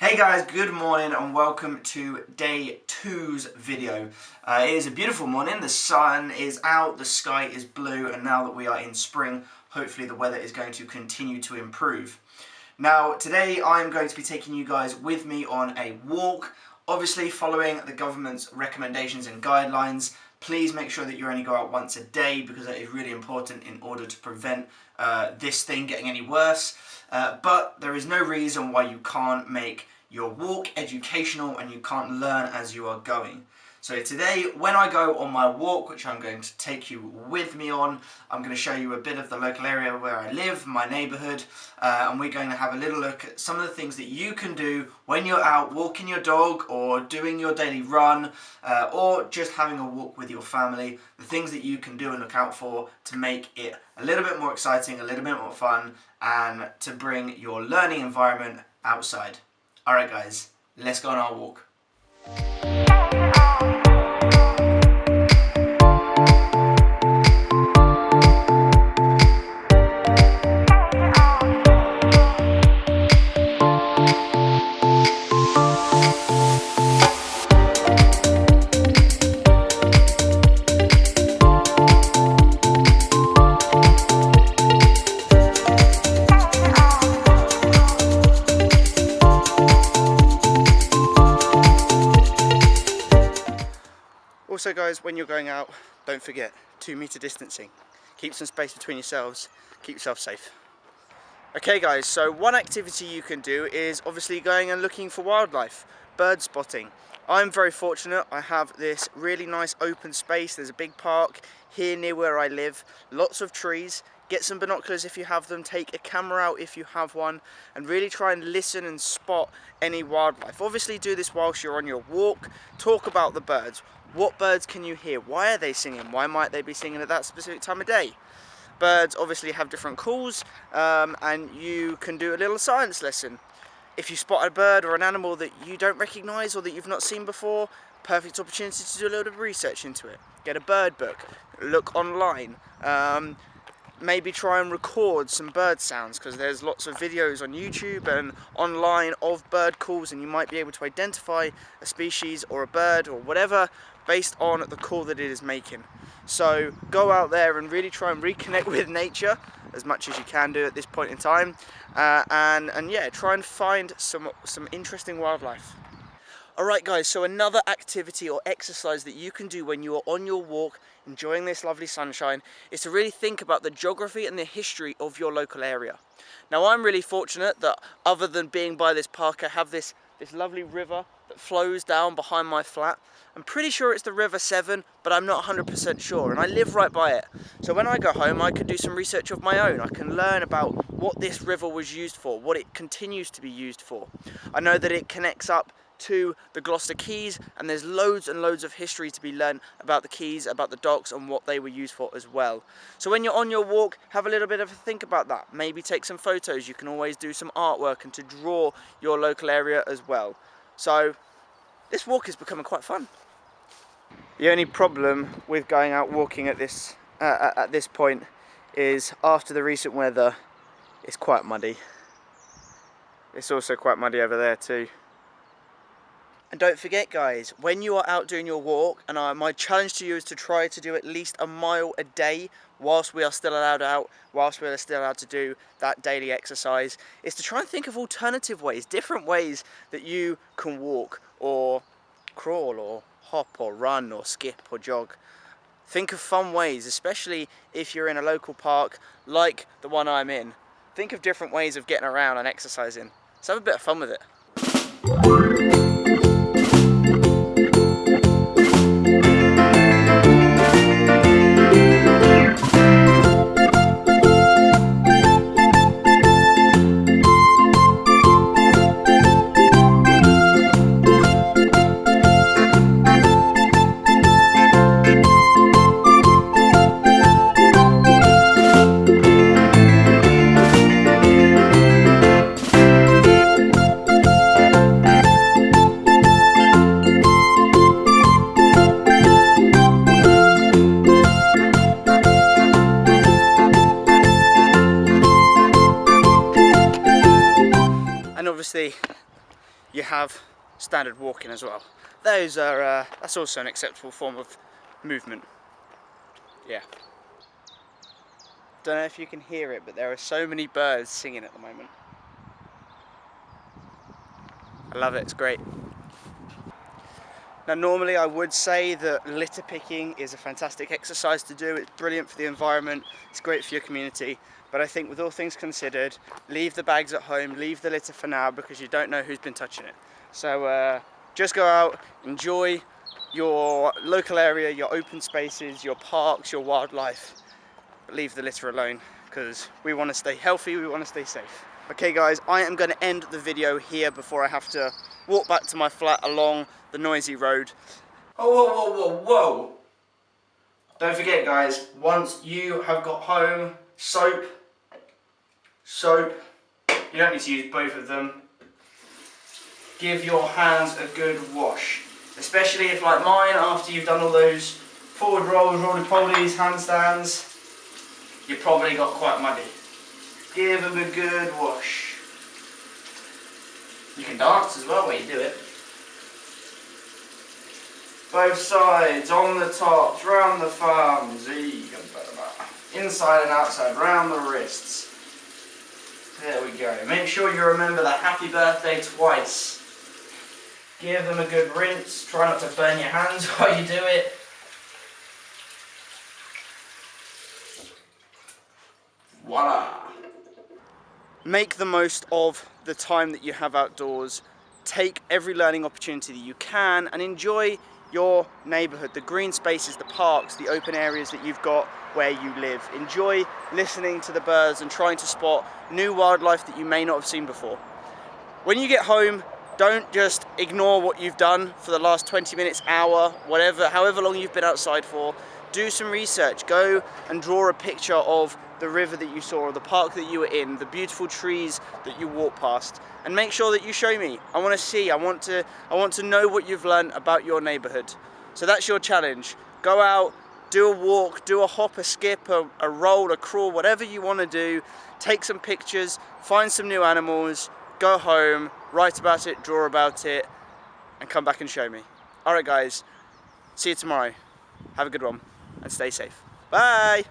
Hey guys, good morning and welcome to day 2's video. It is a beautiful morning, the sun is out, the sky is blue, and now that we are in spring, hopefully the weather is going to continue to improve. Now today I'm going to be taking you guys with me on a walk, obviously following the government's recommendations and guidelines. Please make sure that you only go out once a day because that is really important in order to prevent this thing getting any worse. But there is no reason why you can't make your walk educational and you can't learn as you are going. So today, when I go on my walk, which I'm going to take you with me on, I'm going to show you a bit of the local area where I live, my neighbourhood, and we're going to have a little look at some of the things that you can do when you're out walking your dog or doing your daily run or just having a walk with your family, the things that you can do and look out for to make it a little bit more exciting, a little bit more fun, and to bring your learning environment outside. Alright guys, let's go on our walk. Also guys, when you're going out, don't forget 2-meter distancing. Keep some space between yourselves, keep yourself safe. Okay guys, so one activity you can do is obviously going and looking for wildlife, bird spotting. I'm very fortunate, I have this really nice open space. There's a big park here near where I live, lots of trees. Get some binoculars if you have them, take a camera out if you have one, and really try and listen and spot any wildlife. Obviously do this whilst you're on your walk, talk about the birds. What birds can you hear? Why are they singing? Why might they be singing at that specific time of day? Birds obviously have different calls, and you can do a little science lesson. If you spot a bird or an animal that you don't recognise or that you've not seen before, perfect opportunity to do a little bit of research into it. Get a bird book, look online, maybe try and record some bird sounds because there's lots of videos on YouTube and online of bird calls, and you might be able to identify a species or a bird or whatever based on the call that it is making. So go out there and really try and reconnect with nature as much as you can do at this point in time, and yeah, try and find some interesting wildlife. Alright guys, so another activity or exercise that you can do when you are on your walk enjoying this lovely sunshine is to really think about the geography and the history of your local area. Now I'm really fortunate that other than being by this park, I have this lovely river that flows down behind my flat. I'm pretty sure it's the River Severn, but I'm not 100% sure, and I live right by it. So when I go home, I can do some research of my own. I can learn about what this river was used for, what it continues to be used for. I know that it connects up to the Gloucester Quays, and there's loads and loads of history to be learned about the quays, about the docks, and what they were used for as well. So when you're on your walk, have a little bit of a think about that. Maybe take some photos. You can always do some artwork and to draw your local area as well. So this walk is becoming quite fun. The only problem with going out walking at this point is after the recent weather, it's quite muddy. It's also quite muddy over there too. And don't forget guys, when you are out doing your walk, and my challenge to you is to try to do at least a mile a day whilst we are still allowed out, whilst we are still allowed to do that daily exercise, is to try and think of alternative ways, different ways that you can walk or crawl or hop or run or skip or jog. Think of fun ways, especially if you're in a local park like the one I'm in. Think of different ways of getting around and exercising. Let's have a bit of fun with it. you have standard walking as well. Those are, that's also an acceptable form of movement. Yeah. Don't know if you can hear it, but there are so many birds singing at the moment. I love it, it's great. Now normally I would say that litter picking is a fantastic exercise to do. It's brilliant for the environment, it's great for your community. But I think with all things considered, leave the bags at home, leave the litter for now, because you don't know who's been touching it. So just go out, enjoy your local area, your open spaces, your parks, your wildlife. But leave the litter alone, because we want to stay healthy, we want to stay safe. Okay guys, I am going to end the video here before I have to walk back to my flat along the noisy road. Oh, whoa, whoa, whoa, whoa! Don't forget guys, once you have got home, soap, you don't need to use both of them. Give your hands a good wash. Especially if, like mine, after you've done all those forward rolls, roly-polies, handstands, you probably got quite muddy. Give them a good wash. You can dance as well when you do it. Both sides, on the tops, round the thumbs, inside and outside, round the wrists. There we go. Make sure you remember the happy birthday twice. Give them a good rinse. Try not to burn your hands while you do it. Voila! Make the most of the time that you have outdoors. Take every learning opportunity that you can and enjoy your neighbourhood, the green spaces, the parks, the open areas that you've got where you live. Enjoy listening to the birds and trying to spot new wildlife that you may not have seen before. When you get home, don't just ignore what you've done for the last 20 minutes, hour, whatever, however long you've been outside for. Do some research. Go and draw a picture of the river that you saw, or the park that you were in, the beautiful trees that you walked past, and make sure that you show me. I want to see, I want to know what you've learned about your neighbourhood. So that's your challenge. Go out, do a walk, do a hop, a skip, a roll, a crawl, whatever you want to do. Take some pictures, find some new animals, go home, write about it, draw about it, and come back and show me. Alright guys, see you tomorrow. Have a good one, and stay safe. Bye!